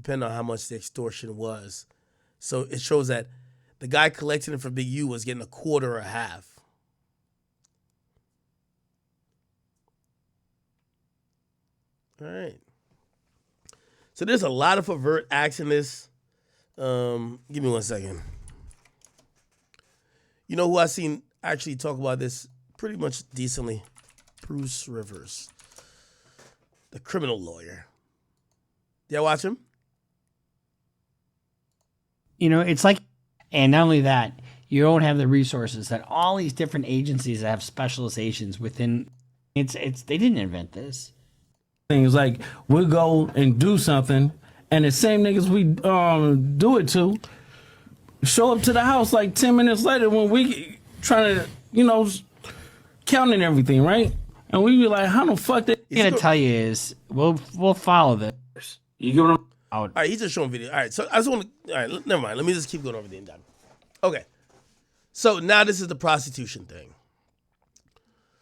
depending on how much the extortion was. So it shows that the guy collecting it from Big U was getting a quarter or a half. All right. So there's a lot of overt acts in this. Give me 1 second. You know who I seen actually talk about this pretty much decently? Bruce Rivers, the criminal lawyer. Y'all watch him? You know, it's like, and not only that, you don't have the resources that all these different agencies that have specializations within. It's they didn't invent this. Things like we'll go and do something, and the same niggas we do it to show up to the house like 10 minutes later when we trying to, counting everything, right? And we be like, how the fuck that? What I'm gonna tell you is we'll follow this. You get what I'm All right, he's just showing video. All right, so I just want to. All right, never mind. Let me just keep going over the indictment. Okay, so now this is the prostitution thing.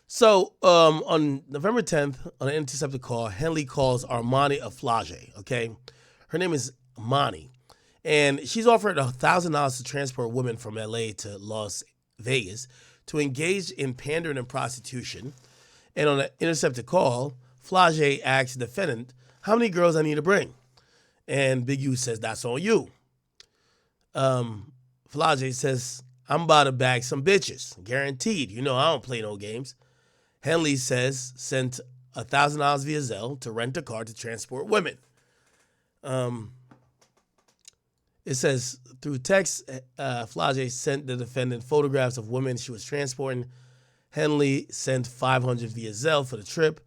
So on November 10th, on an intercepted call, Henley calls Armani Aflage. Okay, her name is Mani, and she's offered $1,000 to transport women from LA to Las Vegas to engage in pandering and prostitution. And on an intercepted call, Flage asks the defendant, how many girls I need to bring? And Big U says, that's on you. Flage says, I'm about to bag some bitches. Guaranteed. I don't play no games. Henley says, sent $1,000 via Zelle to rent a car to transport women. It says, through text, Flage sent the defendant photographs of women she was transporting. Henley sent $500 via Zelle for the trip.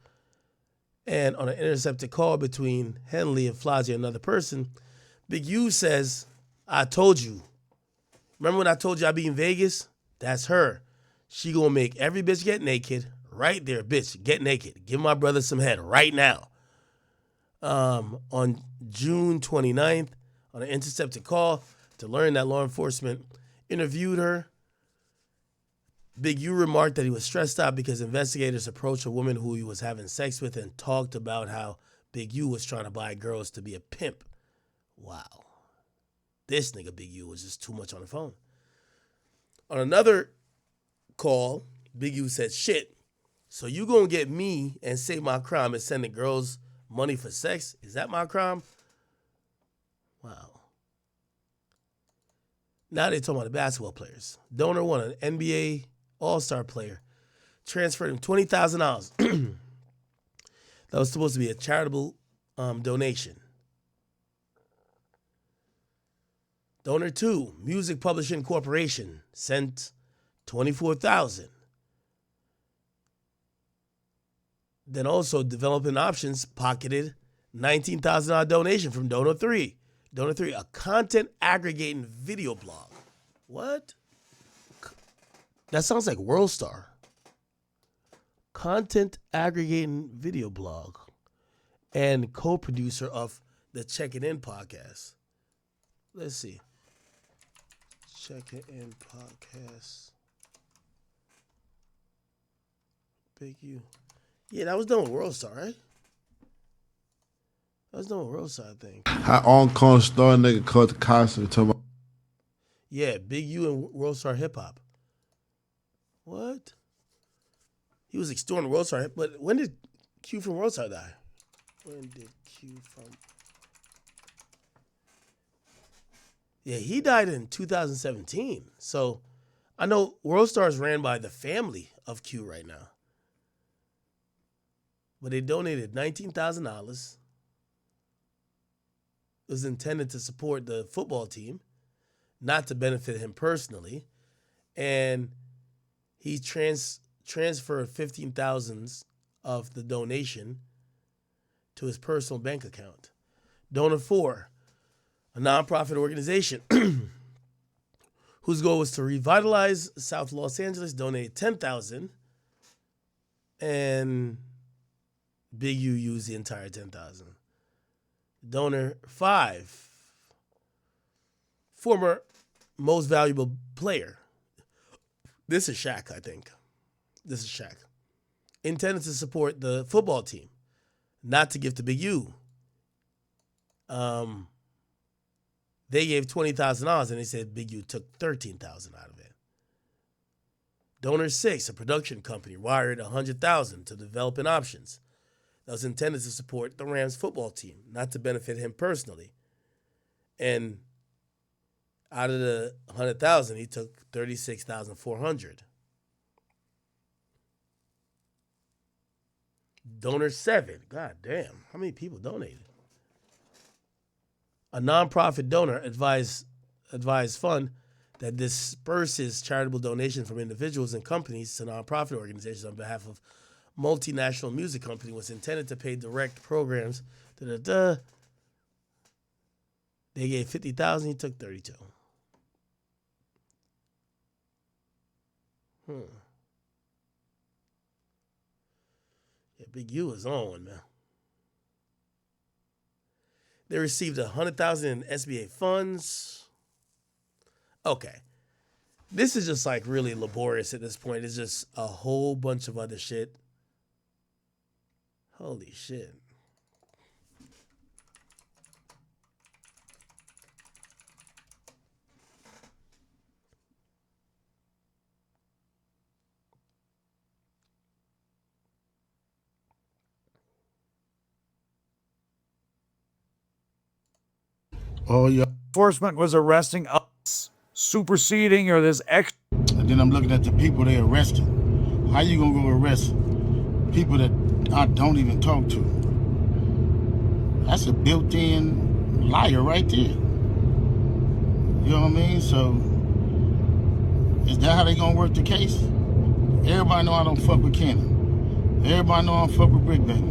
And on an intercepted call between Henley and Flage and another person, Big U says, I told you. Remember when I told you I'd be in Vegas? That's her. She gonna make every bitch get naked. Right there, bitch, get naked. Give my brother some head right now. On June 29th, on an intercepted call to learn that law enforcement interviewed her, Big U remarked that he was stressed out because investigators approached a woman who he was having sex with and talked about how Big U was trying to buy girls to be a pimp. Wow. This nigga Big U was just too much on the phone. On another call, Big U said, shit, so you gonna get me and say my crime is sending girls money for sex? Is that my crime? Wow. Now they're talking about the basketball players. Donor one, an NBA All-Star player, transferred him $20,000. That was supposed to be a charitable donation. Donor 2, Music Publishing Corporation, sent $24,000. Then also Developing Options pocketed $19,000 donation from Donor 3. Donor 3, a content aggregating video blog. What? That sounds like WorldStar. Content aggregating video blog and co-producer of the Check It In podcast. Let's see. Check It In podcast. Big U. Yeah, that was done with WorldStar, right? That was done with WorldStar, I think. How on Con Star nigga called the concert talking about. Yeah, Big U and WorldStar Hip Hop. What? He was extorting WorldStar, but when did Q from WorldStar die? When did Q from... Yeah, he died in 2017. So I know WorldStar is ran by the family of Q right now. But they donated $19,000. It was intended to support the football team, not to benefit him personally. And he transferred $15,000 of the donation to his personal bank account. Donor 4, a nonprofit organization whose goal was to revitalize South Los Angeles, donated $10,000, and Big U used the entire $10,000. Donor 5, former most valuable player. This is Shaq, I think. This is Shaq. Intended to support the football team, not to give to Big U. They gave $20,000 and they said Big U took $13,000 out of it. Donor 6, a production company, wired $100,000 to develop an options that was intended to support the Rams football team, not to benefit him personally. And out of the $100,000, he took $36,400. Donor 7, god damn, how many people donated? A nonprofit donor advised fund that disperses charitable donations from individuals and companies to nonprofit organizations on behalf of multinational music company was intended to pay direct programs. They gave $50,000, he took $32,000. Yeah, Big U is on one, man. They received $100,000 in SBA funds. Okay. This is just like really laborious at this point. It's just a whole bunch of other shit. Holy shit. Oh, yeah. Enforcement was arresting us, superseding or this ex. And then I'm looking at the people they arrested. How you gonna go arrest people that I don't even talk to? That's a built-in liar right there. You know what I mean? So, is that how they gonna work the case? Everybody know I don't fuck with Cannon. Everybody know I don't fuck with Brick Baby.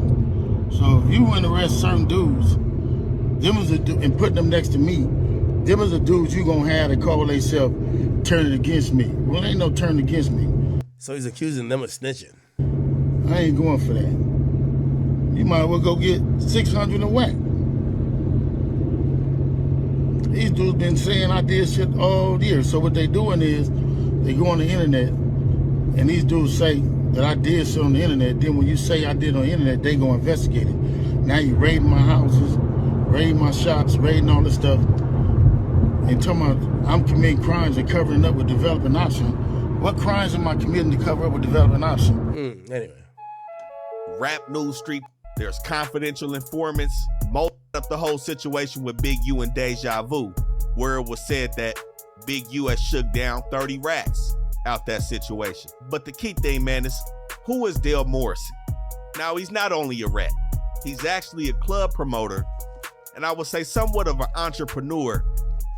So if you want to arrest certain dudes, and put them next to me, them is the dudes you gonna have to call themselves turning against me. Well, ain't no turn against me. So he's accusing them of snitching. I ain't going for that. You might as well go get 600 and whack. These dudes been saying I did shit all year. So what they doing is they go on the internet and these dudes say that I did shit on the internet. Then when you say I did on the internet, they go investigate it. Now you raiding my houses, raiding my shops, raiding all this stuff, and talking about I'm committing crimes and covering up with developing option. What crimes am I committing to cover up with developing option? Anyway. Rap News Street, there's confidential informants, most up the whole situation with Big U and Deja Vu, where it was said that Big U has shook down 30 racks out that situation. But the key thing, man, is who is Dale Morrison? Now, he's not only a rat, he's actually a club promoter, and I would say somewhat of an entrepreneur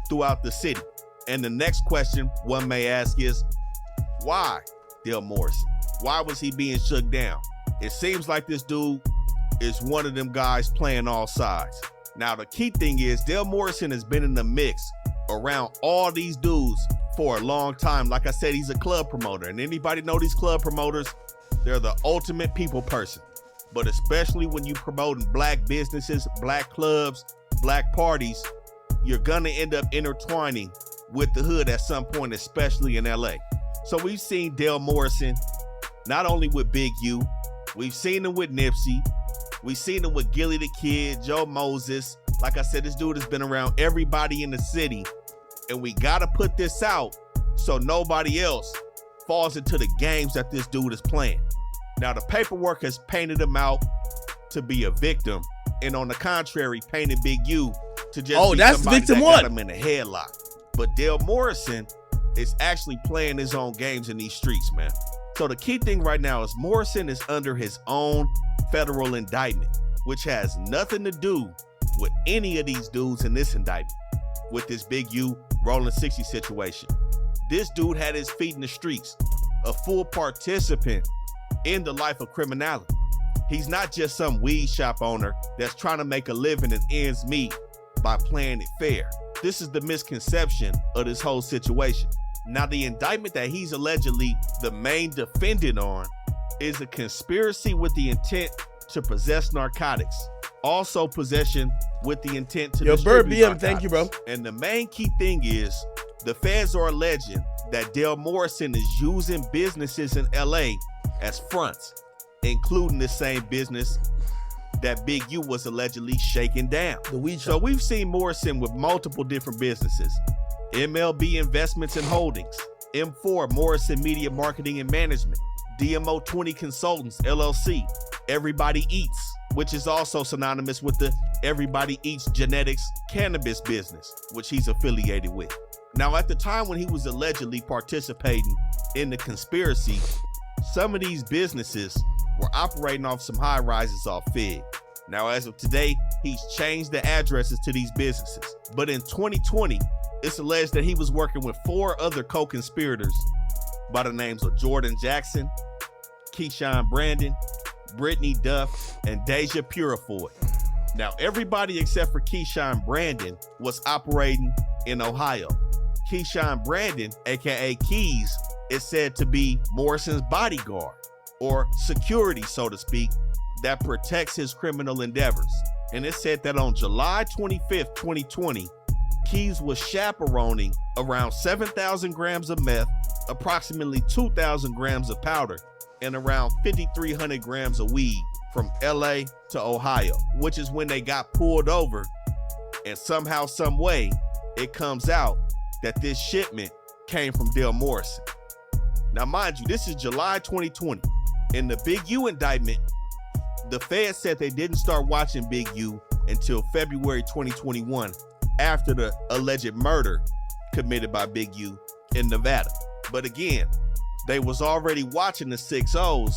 throughout the city. And the next question one may ask is, why Dale Morrison? Why was he being shook down? It seems like this dude is one of them guys playing all sides. Now, the key thing is Dale Morrison has been in the mix around all these dudes for a long time. Like I said, he's a club promoter, and anybody know these club promoters, they're the ultimate people person. But especially when you promoting black businesses, black clubs, black parties, you're gonna end up intertwining with the hood at some point, especially in LA. So we've seen Dale Morrison, not only with Big U, we've seen him with Nipsey, we've seen him with Gilly the Kid, Joe Moses. Like I said, this dude has been around everybody in the city, and we gotta put this out so nobody else falls into the games that this dude is playing. Now, the paperwork has painted him out to be a victim, and on the contrary, painted Big U to just be that's somebody victim that one. got him in a headlock. But Dale Morrison is actually playing his own games in these streets, man. So the key thing right now is Morrison is under his own federal indictment, which has nothing to do with any of these dudes in this indictment, with this Big U Rolling 60 situation. This dude had his feet in the streets, a full participant in the life of criminality. He's not just some weed shop owner that's trying to make a living and ends meet by playing it fair. This is the misconception of this whole situation. Now, the indictment that he's allegedly the main defendant on is a conspiracy with the intent to possess narcotics. Also possession with the intent to distribute Bird BM, narcotics. thank you, bro. And the main key thing is the feds are alleging that Dale Morrison is using businesses in LA as fronts, including the same business that Big U was allegedly shaking down. The weed So shop. we've seen Morrison with multiple different businesses. MLB Investments and Holdings, M4 Morrison Media Marketing and Management, DMO 20 Consultants LLC, Everybody Eats, which is also synonymous with the Everybody Eats Genetics cannabis business, which he's affiliated with. Now, at the time when he was allegedly participating in the conspiracy, some of these businesses were operating off some high rises off Fig. Now, as of today, he's changed the addresses to these businesses. But in 2020, it's alleged that he was working with 4 other co-conspirators by the names of Jordan Jackson, Keyshawn Brandon, Brittany Duff, and Deja Purifoy. Now, everybody except for Keyshawn Brandon was operating in Ohio. Keyshawn Brandon, aka Keys, is said to be Morrison's bodyguard, or security, so to speak, that protects his criminal endeavors. And it's said that on July 25th, 2020, Keys was chaperoning around 7,000 grams of meth, approximately 2,000 grams of powder, and around 5,300 grams of weed from LA to Ohio, which is when they got pulled over. And somehow, some way, it comes out that this shipment came from Dale Morrison. Now, mind you, this is July 2020. In the Big U indictment, the Fed said they didn't start watching Big U until February 2021, after the alleged murder committed by Big U in Nevada. But again, they was already watching the 6-0s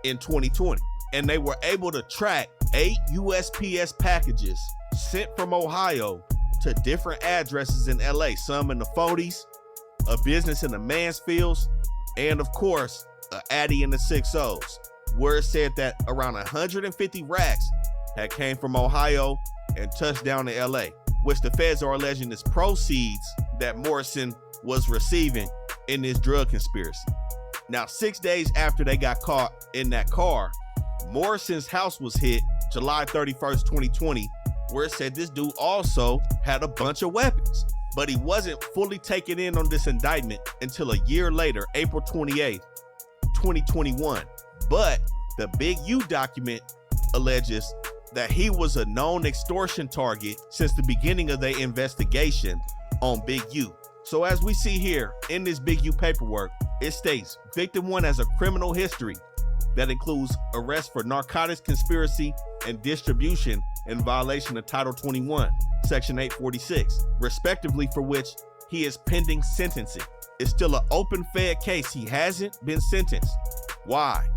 in 2020, and they were able to track 8 USPS packages sent from Ohio to different addresses in LA, some in the 40s, a business in the Mansfields, and of course, a Addy in the 6-0s, where it said that around 150 racks had came from Ohio and touched down in LA, which the feds are alleging is proceeds that Morrison was receiving in this drug conspiracy. Now, 6 days after they got caught in that car, Morrison's house was hit July 31st, 2020, where it said this dude also had a bunch of weapons. But he wasn't fully taken in on this indictment until a year later, April 28th, 2021. But the Big U document alleges that he was a known extortion target since the beginning of their investigation on Big U. So as we see here in this Big U paperwork, it states victim 1 has a criminal history that includes arrest for narcotics conspiracy and distribution in violation of Title 21, Section 846, respectively, for which he is pending sentencing. It's still an open Fed case. He hasn't been sentenced. Why?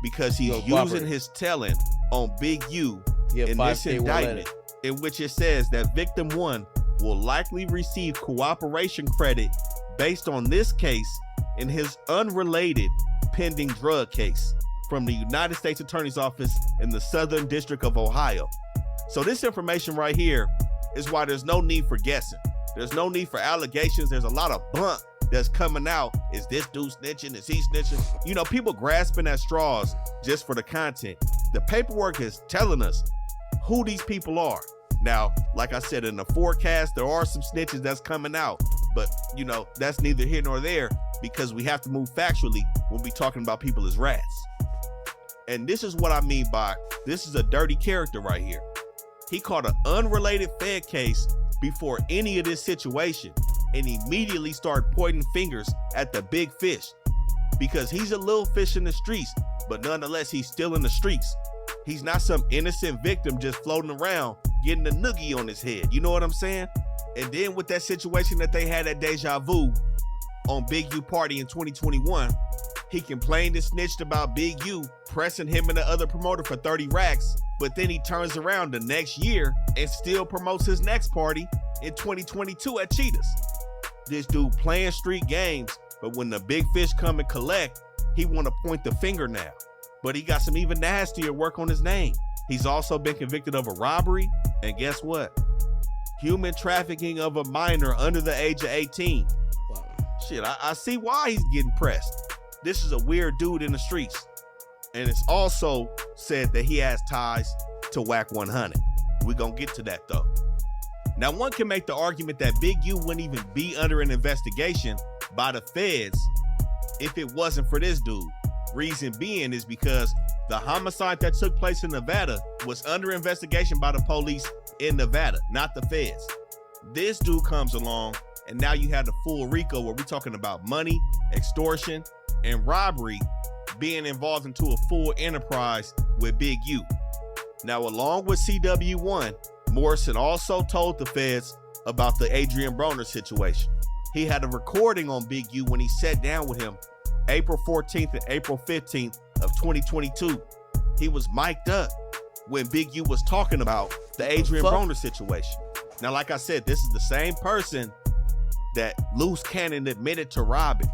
Because he's using his telling on Big U in this indictment, in which it says that victim 1 will likely receive cooperation credit based on this case in his unrelated pending drug case from the United States Attorney's Office in the Southern District of Ohio. So this information right here is why there's no need for guessing. There's no need for allegations. There's a lot of bunk that's coming out. Is this dude snitching? Is he snitching? You know, people grasping at straws just for the content. The paperwork is telling us who these people are. Now, like I said, in the forecast, there are some snitches that's coming out, but you know, that's neither here nor there because we have to move factually when we talking about people as rats. And this is what I mean by this is a dirty character right here. He caught an unrelated Fed case before any of this situation and immediately started pointing fingers at the big fish because he's a little fish in the streets, but nonetheless, he's still in the streets. He's not some innocent victim just floating around getting a noogie on his head. You know what I'm saying? And then with that situation that they had at Deja Vu on Big U Party in 2021, he complained and snitched about Big U pressing him and the other promoter for 30 racks, but then he turns around the next year and still promotes his next party in 2022 at Cheetahs. This dude playing street games, but when the big fish come and collect, he want to point the finger now. But he got some even nastier work on his name. He's also been convicted of a robbery, and guess what? Human trafficking of a minor under the age of 18. Wow. Shit, I see why he's getting pressed. This is a weird dude in the streets. And it's also said that he has ties to Whack 100. We're gonna get to that though. Now, one can make the argument that Big U wouldn't even be under an investigation by the feds if it wasn't for this dude. Reason being is because The homicide that took place in Nevada was under investigation by the police in Nevada, not the feds. This dude comes along, and now you have the full RICO where we're talking about money, extortion, and robbery being involved into a full enterprise with Big U. Now, along with CW1, Morrison also told the feds about the Adrian Broner situation. He had a recording on Big U when he sat down with him April 14th and April 15th of 2022. He was mic'd up when Big U was talking about the Adrian Broner situation. Now, like I said, this is the same person that Loose Cannon admitted to robbing.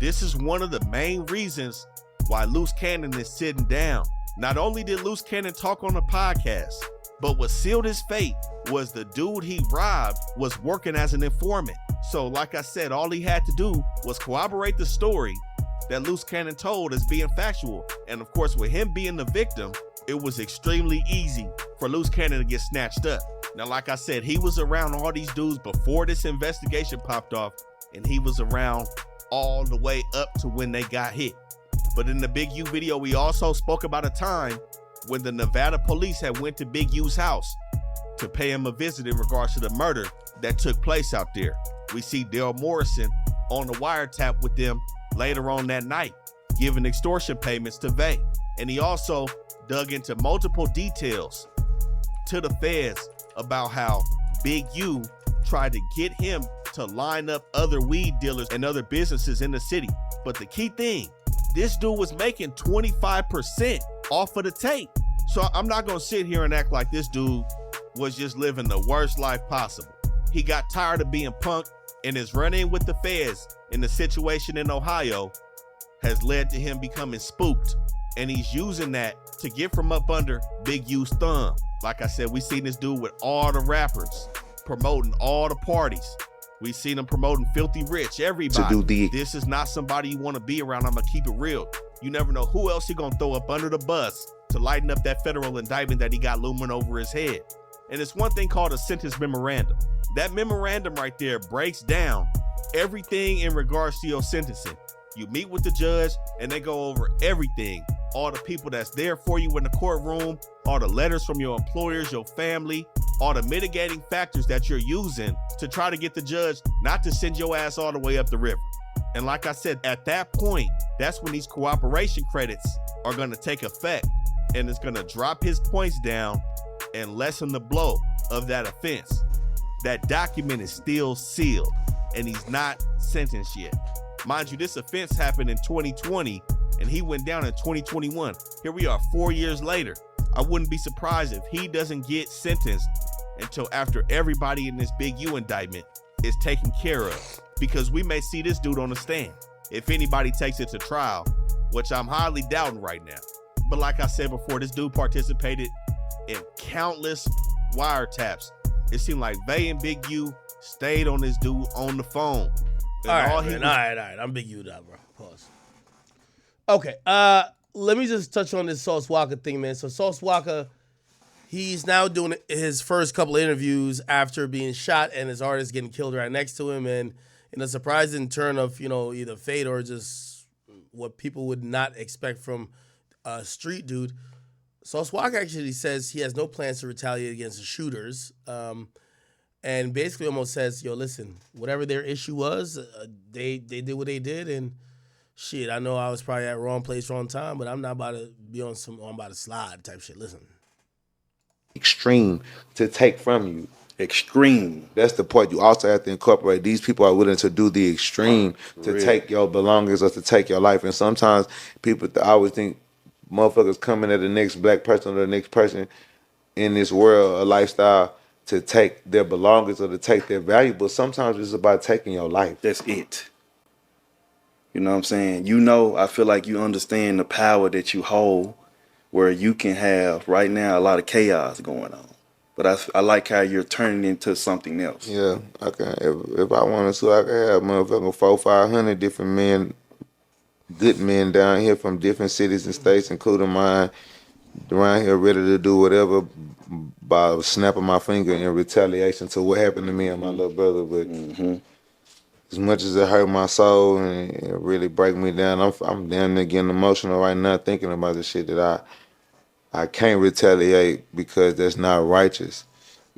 This is one of the main reasons why Loose Cannon is sitting down. Not only did Loose Cannon talk on the podcast, but what sealed his fate was the dude he robbed was working as an informant. So like I said, all he had to do was corroborate the story that Loose Cannon told as being factual. And of course, with him being the victim, it was extremely easy for Loose Cannon to get snatched up. Now, like I said, he was around all these dudes before this investigation popped off, and he was around all the way up to when they got hit. But in the Big U video, we also spoke about a time when the Nevada police had went to Big U's house to pay him a visit in regards to the murder that took place out there. We see Dale Morrison on the wiretap with them later on that night, giving extortion payments to Vay. And he also dug into multiple details to the feds about how Big U tried to get him to line up other weed dealers and other businesses in the city. But the key thing, this dude was making 25% off of the tape. So I'm not gonna sit here and act like this dude was just living the worst life possible. He got tired of being punked, and his run-in with the feds in the situation in Ohio has led to him becoming spooked. And he's using that to get from up under Big U's thumb. Like I said, we seen this dude with all the rappers, promoting all the parties. We seen him promoting Filthy Rich, everybody. This is not somebody you want to be around. I'm gonna keep it real. You never know who else he gonna throw up under the bus to lighten up that federal indictment that he got looming over his head. And it's one thing called a sentence memorandum. That memorandum right there breaks down everything in regards to your sentencing. You meet with the judge and they go over everything. All the people that's there for you in the courtroom, all the letters from your employers, your family, all the mitigating factors that you're using to try to get the judge not to send your ass all the way up the river. And like I said, at that point, that's when these cooperation credits are going to take effect, and it's going to drop his points down and lessen the blow of that offense. That document is still sealed, and he's not sentenced yet. Mind you, this offense happened in 2020, and he went down in 2021. Here we are 4 years later. I wouldn't be surprised if he doesn't get sentenced until after everybody in this Big U indictment is taken care of, because we may see this dude on the stand if anybody takes it to trial, which I'm highly doubting right now. But like I said before, this dude participated in countless wiretaps. It seemed like Vay and Big U stayed on this dude on the phone. All right. I'm Big U now, bro. Pause. Okay. Let me just touch on this Sauce Walker thing, man. So Sauce Walker, he's now doing his first couple of interviews after being shot and his artist getting killed right next to him. And in a surprising turn of, either fate or just what people would not expect from a street dude, Sauce Walker actually says he has no plans to retaliate against the shooters. And basically almost says, listen, whatever their issue was, they did what they did. And shit, I know I was probably at wrong place, wrong time, but I'm not about to be on I'm about to slide type shit. Listen. Extreme to take from you. Extreme. That's the part you also have to incorporate. These people are willing to do the extreme to take your belongings or to take your life. And sometimes people always think motherfuckers coming at the next black person or the next person in this world, a lifestyle, to take their belongings or to take their valuables. Sometimes it's about taking your life. That's it. You know what I'm saying? I feel like you understand the power that you hold, where you can have right now a lot of chaos going on. But I like how you're turning into something else. Yeah, I can. If I wanted to, I could have motherfucking 400-500 different men, good men down here from different cities and states, including mine, around here ready to do whatever by snapping my finger in retaliation to what happened to me and my little brother. But as much as it hurt my soul and it really break me down, I'm damn near getting emotional right now thinking about the shit that I can't retaliate because that's not righteous.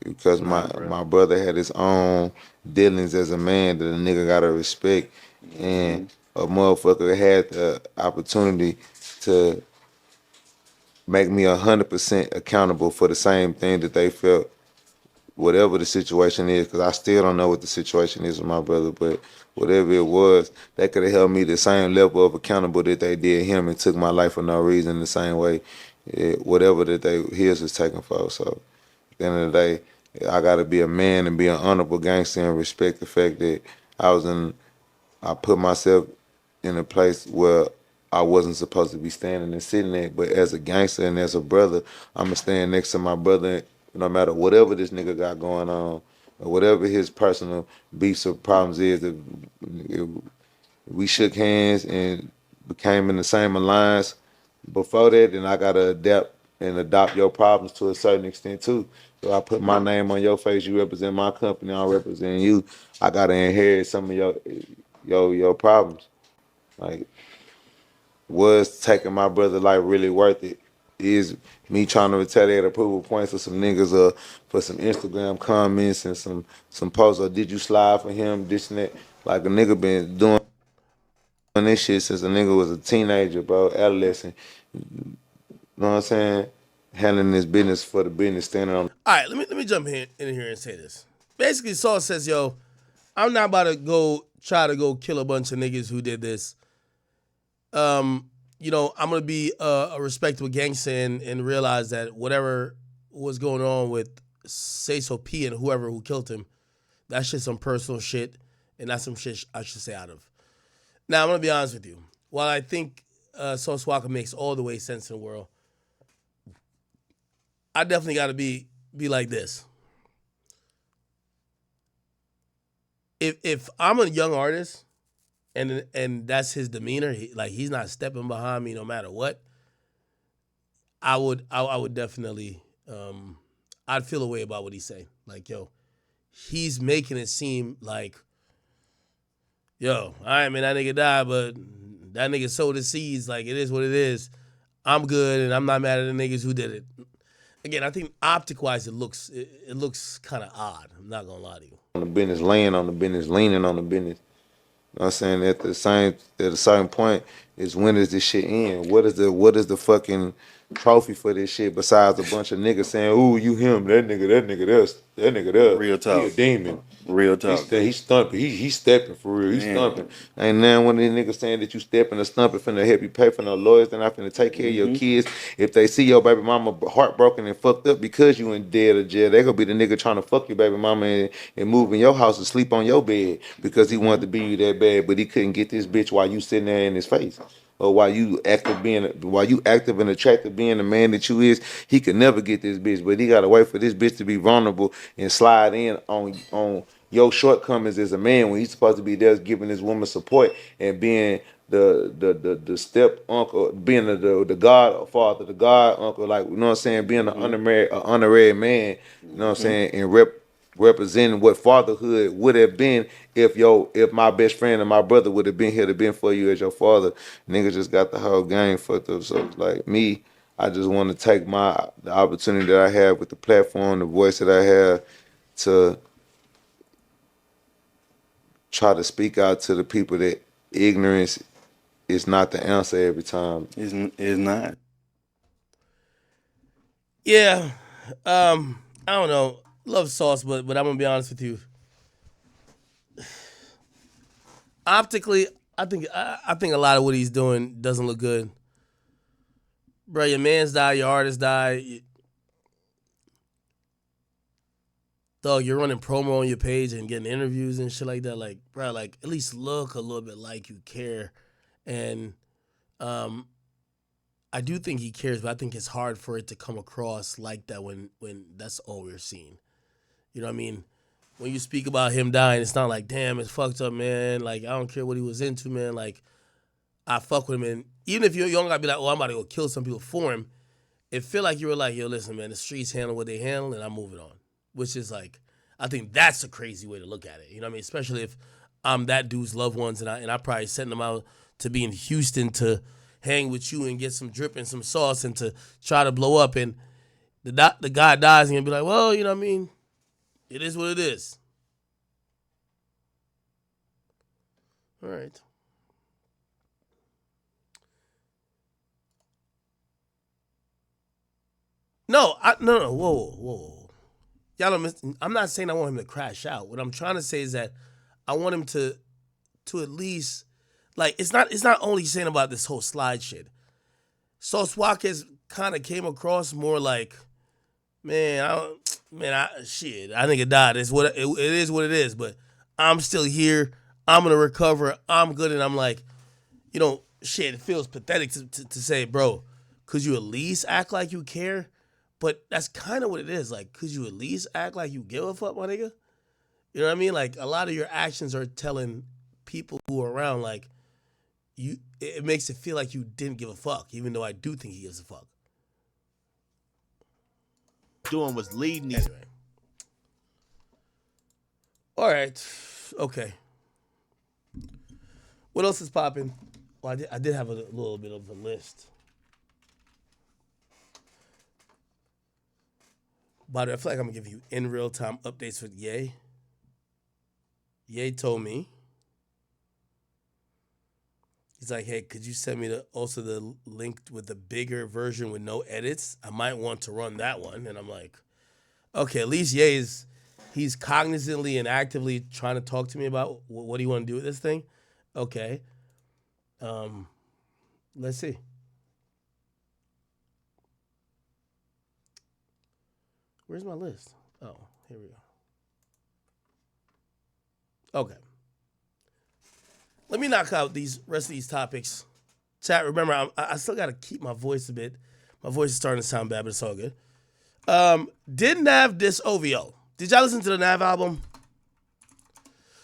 Because my brother had his own dealings as a man that a nigga gotta respect, and a motherfucker had the opportunity to make me 100% accountable for the same thing that they felt, whatever the situation is. Because I still don't know what the situation is with my brother, but whatever it was, they could have held me the same level of accountable that they did him and took my life for no reason the same way, whatever that his was taken for. So at the end of the day, I gotta be a man and be an honorable gangster and respect the fact that I put myself in a place where I wasn't supposed to be standing and sitting there. But as a gangster and as a brother, I'ma stand next to my brother no matter whatever this nigga got going on or whatever his personal beefs or problems is. If we shook hands and became in the same alliance before that, then I gotta adapt and adopt your problems to a certain extent too. So I put my name on your face, you represent my company, I represent you. I gotta inherit some of your problems. Like, was taking my brother life really worth it? Is me trying to retaliate approval points for some niggas or for some Instagram comments and some posts, or did you slide for him, this and that? Like, a nigga been doing this shit since a nigga was a teenager, bro, adolescent. You know what I'm saying? Handling this business for the business, standing on. All right, let me jump in here and say this. Basically, Saul says, yo, I'm not about to try to go kill a bunch of niggas who did this. You know, I'm gonna be a respectable gangster and realize that whatever was going on with Say So P and whoever who killed him, that's just some personal shit, and that's some shit I should stay out of. Now, I'm gonna be honest with you. While I think Sauce Walker makes all the way sense in the world, I definitely got to be like this. If I'm a young artist and that's his demeanor, he's not stepping behind me no matter what, I would definitely I'd feel a way about what he's saying. Like, yo, he's making it seem like, yo, all right, man, that nigga died, but that nigga sowed the seeds. Like, it is what it is. I'm good, and I'm not mad at the niggas who did it. Again, I think optic-wise, it looks kind of odd. I'm not gonna lie to you. On the business, laying on the business, leaning on the business. You know what I'm saying? At a certain point is, when does this shit end? What is the fucking trophy for this shit besides a bunch of niggas saying, ooh, you him, that nigga there. Real talk. He a demon. Real talk. He's stumping. He's stepping for real. He's stumping. Ain't none one of these niggas saying that you stepping or stumping finna help you pay for no lawyers. They're not finna take care of your kids. If they see your baby mama heartbroken and fucked up because you in dead or jail, they gonna be the nigga trying to fuck your baby mama and move in your house and sleep on your bed because he wanted to be you that bad, but he couldn't get this bitch while you sitting there in his face. Or while you active and attractive being the man that you is, he could never get this bitch. But he gotta wait for this bitch to be vulnerable and slide in on your shortcomings as a man when he's supposed to be there giving his woman support and being the step uncle, being the godfather, the god uncle, like, you know what I'm saying, being an honorary man, you know what I'm saying, and representing what fatherhood would have been if my best friend and my brother would have been here to been for you as your father. Niggas just got the whole game fucked up. So like me, I just want to take the opportunity that I have with the platform, the voice that I have, to try to speak out to the people that ignorance is not the answer every time. It's not. Yeah, I don't know. Love Sauce, but I'm gonna be honest with you. Optically, I think a lot of what he's doing doesn't look good. Bro, your man's died, your artist died. Dog, you're running promo on your page and getting interviews and shit like that. Like, bro, like, at least look a little bit like you care. And I do think he cares, but I think it's hard for it to come across like that when that's all we're seeing. You know what I mean? When you speak about him dying, it's not like, damn, it's fucked up, man. Like, I don't care what he was into, man. Like, I fuck with him. And even if you don't gotta be like, oh, I'm about to go kill some people for him, it feel like you were like, yo, listen, man, the streets handle what they handle, and I'm moving on. Which is like, I think that's a crazy way to look at it. You know what I mean? Especially if I'm that dude's loved ones, and I probably sent them out to be in Houston to hang with you and get some drip and some sauce and to try to blow up, and the guy dies and you'll be like, well, you know what I mean? It is what it is. All right. No, whoa. Y'all don't I'm not saying I want him to crash out. What I'm trying to say is that I want him to at least, like, it's not only saying about this whole slide shit. Sauce Walker's kind of came across more like, I think it died. It is what it is, but I'm still here. I'm gonna recover. I'm good, and I'm like, it feels pathetic to say, bro, could you at least act like you care? But that's kind of what it is. Like, could you at least act like you give a fuck, my nigga? You know what I mean? Like, a lot of your actions are telling people who are around, like, it makes it feel like you didn't give a fuck, even though I do think he gives a fuck. Doing was leading these. Anyway. All right. Okay. What else is popping? Well, I did have a little bit of a list. By the way, I feel like I'm going to give you in real time updates with Ye. Ye told me. He's like, hey, could you send me the link with the bigger version with no edits? I might want to run that one. And I'm like, okay, at least Ye he's cognizantly and actively trying to talk to me about what do you want to do with this thing? Okay. Let's see. Where's my list? Oh, here we go. Okay. Let me knock out these rest of these topics. Chat, remember, I still got to keep my voice a bit. My voice is starting to sound bad, but it's all good. Did Nav diss OVO? Did y'all listen to the Nav album?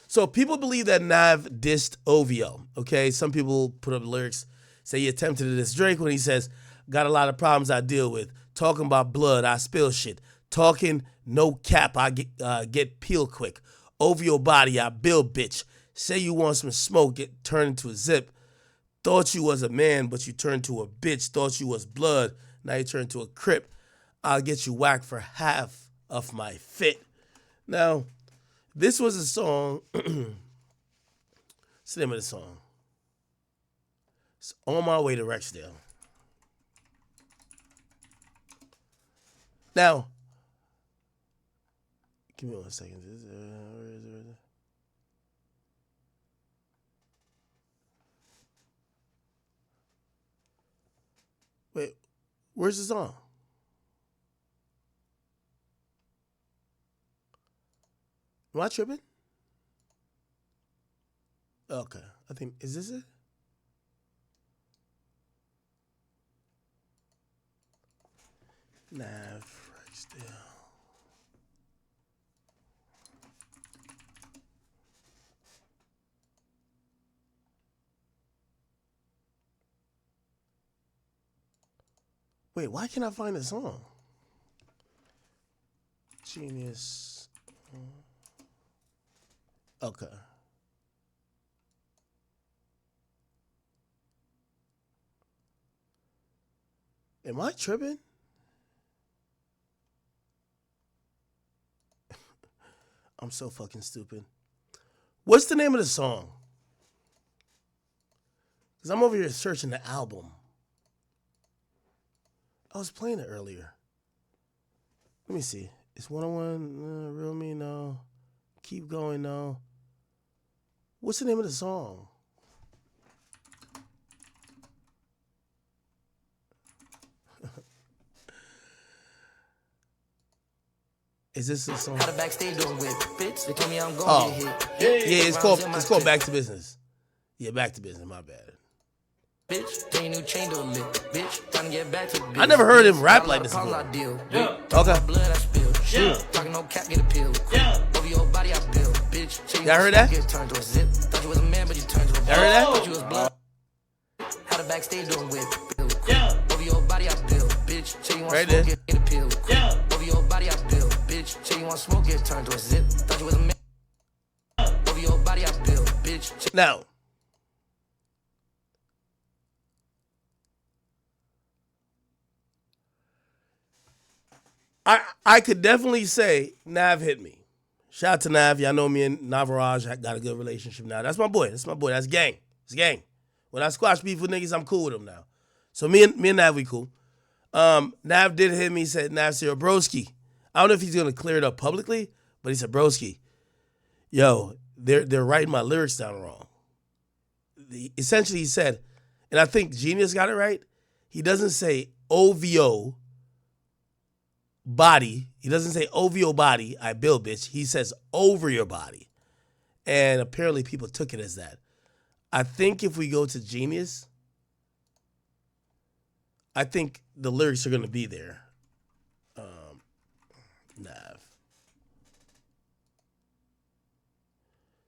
So people believe that Nav dissed OVO, okay? Some people put up lyrics, say he attempted to diss Drake when he says, got a lot of problems I deal with. Talking about blood, I spill shit. Talking no cap, I get peeled quick. OVO body, I build bitch. Say you want some smoke, get turned into a zip. Thought you was a man, but you turned to a bitch. Thought you was blood, now you turned to a crip. I'll get you whacked for half of my fit. Now, this was a song. What's the name of the song? It's On My Way to Rexdale. Now, give me 1 second. Where is it? Wait, where's the song? Am I tripping? Okay, I think, is this it? Nav Rexdale. Wait, why can't I find the song? Genius. Okay. Am I tripping? I'm so fucking stupid. What's the name of the song? Because I'm over here searching the album. I was playing it earlier. Let me see. It's 101, Real Me, no. Keep Going, no. What's the name of the song? Is this a song? Oh, yeah, it's called Back to Business. Yeah, Back to Business, my bad. I never heard him rap like this before. Yeah. Okay. Yeah. Y'all heard that? Y'all heard that? Right there. Now, I could definitely say Nav hit me. Shout out to Nav. Y'all know me and Navaraj got a good relationship now. That's my boy. That's gang. It's gang. When I squash beef with niggas, I'm cool with them now. So me and Nav, we cool. Nav did hit me, said, Nav said, broski. I don't know if he's going to clear it up publicly, but he said, broski, yo, they're writing my lyrics down wrong. Essentially, he said, and I think Genius got it right, he doesn't say OVO body. He doesn't say OVO body, I build, bitch. He says over your body. And apparently people took it as that. I think if we go to Genius, I think the lyrics are going to be there. Nav.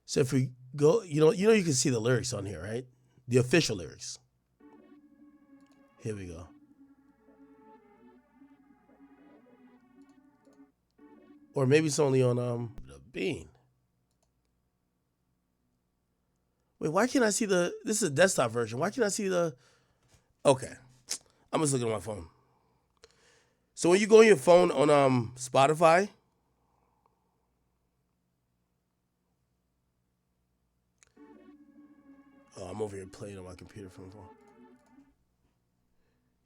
So if we go, you know you can see the lyrics on here, right? The official lyrics. Here we go. Or maybe it's only on the Bean. Wait, why can't I see the? This is a desktop version. Why can't I see the? Okay, I'm just looking at my phone. So when you go on your phone on Spotify, oh, I'm over here playing on my computer from the phone.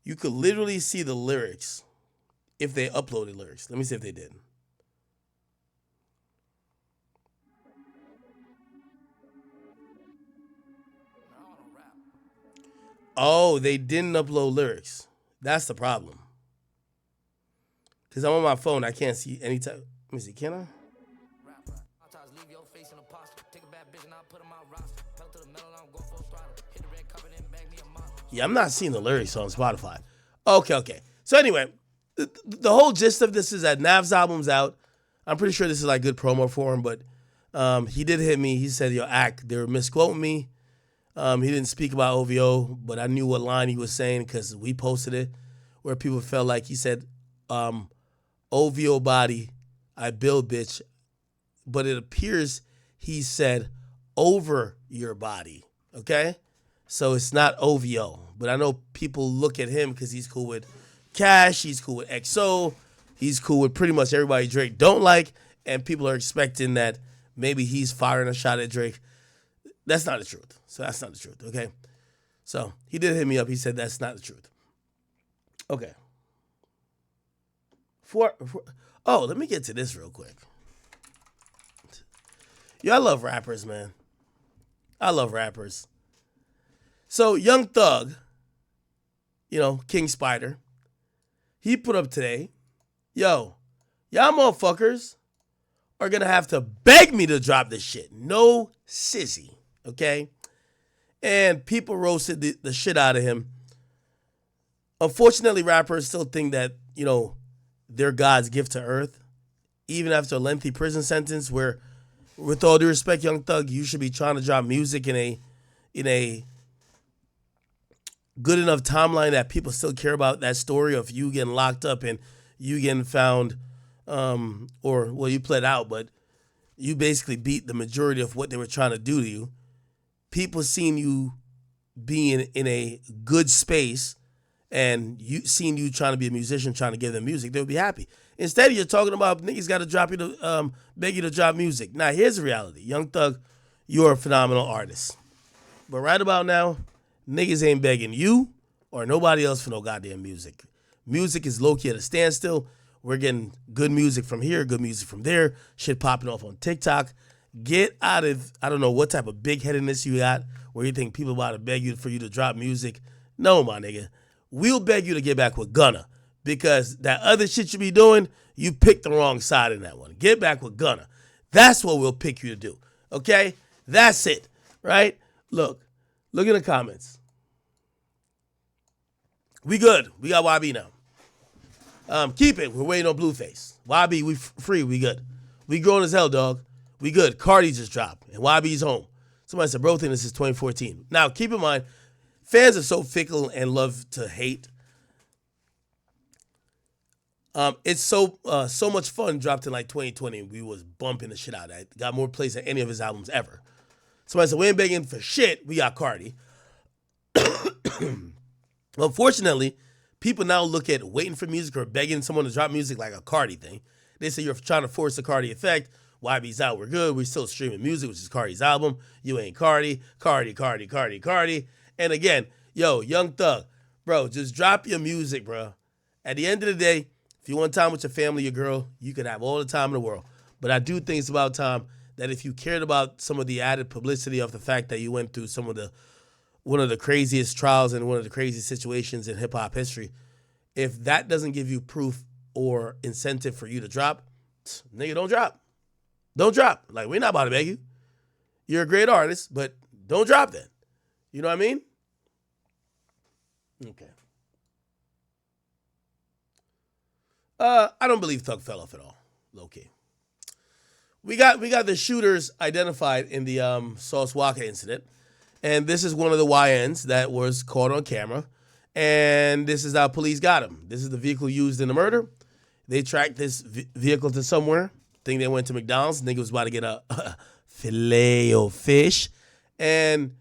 You could literally see the lyrics if they uploaded lyrics. Let me see if they did. Oh, they didn't upload lyrics. That's the problem. Because I'm on my phone, I can't see any type. Let me see, can I? Yeah, I'm not seeing the lyrics on Spotify. Okay. So anyway, the whole gist of this is that Nav's album's out. I'm pretty sure this is like good promo for him, but he did hit me. He said, yo, Ack, they were misquoting me. He didn't speak about OVO, but I knew what line he was saying because we posted it where people felt like he said, OVO body, I build, bitch. But it appears he said over your body, okay? So it's not OVO. But I know people look at him because he's cool with Cash, he's cool with XO, he's cool with pretty much everybody Drake don't like, and people are expecting that maybe he's firing a shot at Drake. That's not the truth. So that's not the truth, okay? So he did hit me up. He said that's not the truth. Okay. Let me get to this real quick. Yo, I love rappers, man. I love rappers. So Young Thug, King Spider, he put up today, yo, y'all motherfuckers are going to have to beg me to drop this shit. No sissy, okay? And people roasted the shit out of him. Unfortunately, rappers still think that, they're God's gift to earth, even after a lengthy prison sentence where, with all due respect, Young Thug, you should be trying to drop music in a good enough timeline that people still care about that story of you getting locked up and you getting found, you pled out, but you basically beat the majority of what they were trying to do to you. People seen you being in a good space and seen you trying to be a musician, trying to give them music, they would be happy. Instead, you're talking about niggas got to drop you to beg you to drop music. Now, here's the reality. Young Thug, you're a phenomenal artist. But right about now, niggas ain't begging you or nobody else for no goddamn music. Music is low-key at a standstill. We're getting good music from here, good music from there, shit popping off on TikTok. Get out of, I don't know what type of big-headedness you got where you think people about to beg you for you to drop music. No, my nigga. We'll beg you to get back with Gunna because that other shit you be doing, you picked the wrong side in that one. Get back with Gunna. That's what we'll pick you to do, okay? That's it, right? Look in the comments. We good. We got YB now. Keep it. We're waiting on Blueface. YB, we free. We good. We grown as hell, dog. We good. Cardi just dropped, and YB's home. Somebody said, bro, think this is 2014. Now, keep in mind, fans are so fickle and love to hate. It's so much fun dropped in like 2020. We was bumping the shit out of it. Got more plays than any of his albums ever. Somebody said, we ain't begging for shit. We got Cardi. Unfortunately, people now look at waiting for music or begging someone to drop music like a Cardi thing. They say you're trying to force the Cardi effect. YB's out, we're good. We're still streaming music, which is Cardi's album. You ain't Cardi. Cardi. And again, yo, Young Thug, bro, just drop your music, bro. At the end of the day, if you want time with your family, your girl, you can have all the time in the world. But I do think it's about time that if you cared about some of the added publicity of the fact that you went through one of the craziest trials and one of the craziest situations in hip hop history, if that doesn't give you proof or incentive for you to drop, nigga, don't drop. Don't drop. Like, we're not about to beg you. You're a great artist, but don't drop then. You know what I mean? Okay. I don't believe Thug fell off at all. Low key. We got the shooters identified in the Sauce Walker incident. And this is one of the YNs that was caught on camera. And this is how police got him. This is the vehicle used in the murder. They tracked this vehicle to somewhere. Think they went to McDonald's. Nigga was about to get a filet of fish. And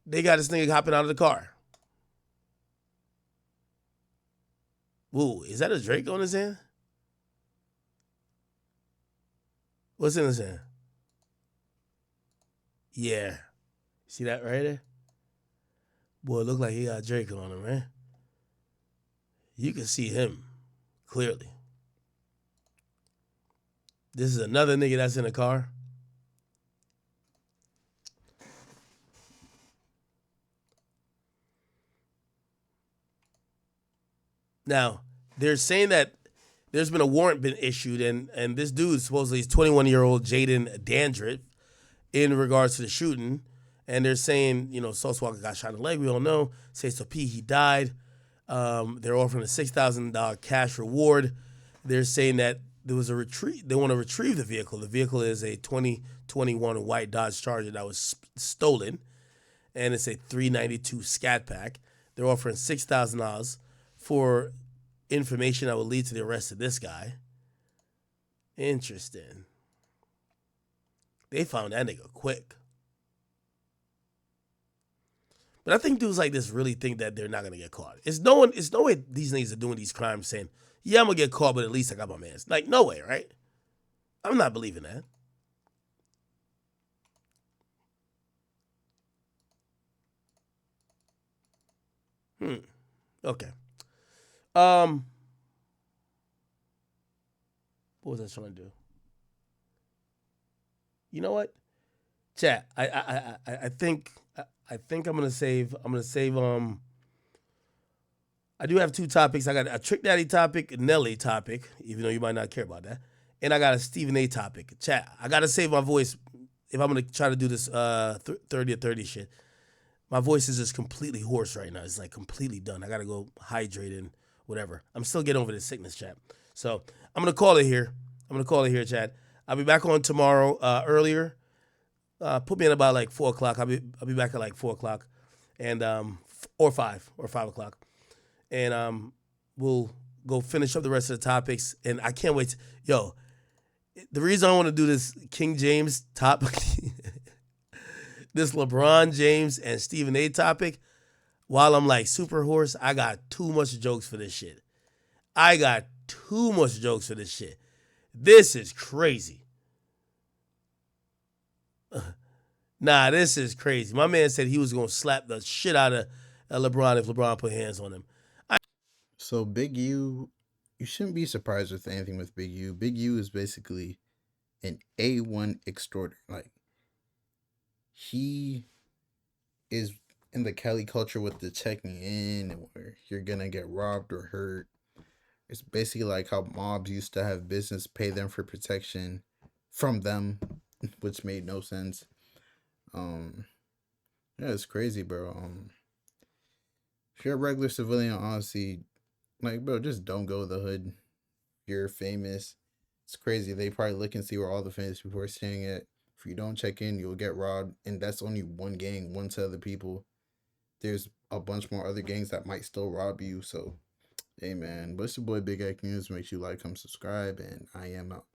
they got this nigga hopping out of the car. Whoa, is that a Drake on his hand? What's in his hand? Yeah. See that right there? Boy, it look like he got Drake on him, man. You can see him clearly. This is another nigga that's in the car. Now, they're saying that there's been a warrant been issued, and this dude supposedly is 21-year-old Jaden Dandridge in regards to the shooting. And they're saying, Sauce Walker got shot in the leg. We all know. Says to P, he died. They're offering a $6,000 cash reward. They're saying that there was a retrieve. They want to retrieve the vehicle. The vehicle is a 2021 white Dodge Charger that was stolen, and it's a 392 Scat Pack. They're offering $6,000 for information that will lead to the arrest of this guy. Interesting. They found that nigga quick. But I think dudes like this really think that they're not gonna get caught. It's no way these niggas are doing these crimes saying, yeah, I'm gonna get caught, but at least I got my mans. Like, no way, right? I'm not believing that. Okay. What was I trying to do? You know what? Chat. I think I'm gonna save. I do have two topics. I got a Trick Daddy topic, a Nelly topic, even though you might not care about that, and I got a Stephen A topic. Chat. I gotta save my voice if I'm gonna try to do this 30 or 30 shit. My voice is just completely hoarse right now. It's like completely done. I gotta go hydrate and whatever. I'm still getting over this sickness, chat. So I'm gonna call it here. Chat. I'll be back on tomorrow earlier. Put me in about like 4 o'clock. I'll be back at like 4 o'clock, and or 5 o'clock, and we'll go finish up the rest of the topics. And I can't wait. The reason I want to do this King James topic, this LeBron James and Stephen A topic, while I'm like super hoarse, I got too much jokes for this shit. This is crazy. Nah, this is crazy. My man said he was going to slap the shit out of LeBron if LeBron put hands on him. So Big U, you shouldn't be surprised with anything with Big U. Big U is basically an A1 extorter. Like, he is in the Cali culture with the checking in and where you're going to get robbed or hurt. It's basically like how mobs used to have business pay them for protection from them, which made no sense. Yeah, it's crazy, bro. If you're a regular civilian, honestly, like, bro, just don't go to the hood. You're famous. It's crazy. They probably look and see where all the famous people are staying at. If you don't check in, you'll get robbed. And that's only one gang, one set of the people. There's a bunch more other gangs that might still rob you. So, hey, man. But it's your boy, Big Act News. Make sure you like, comment, subscribe. And I am out.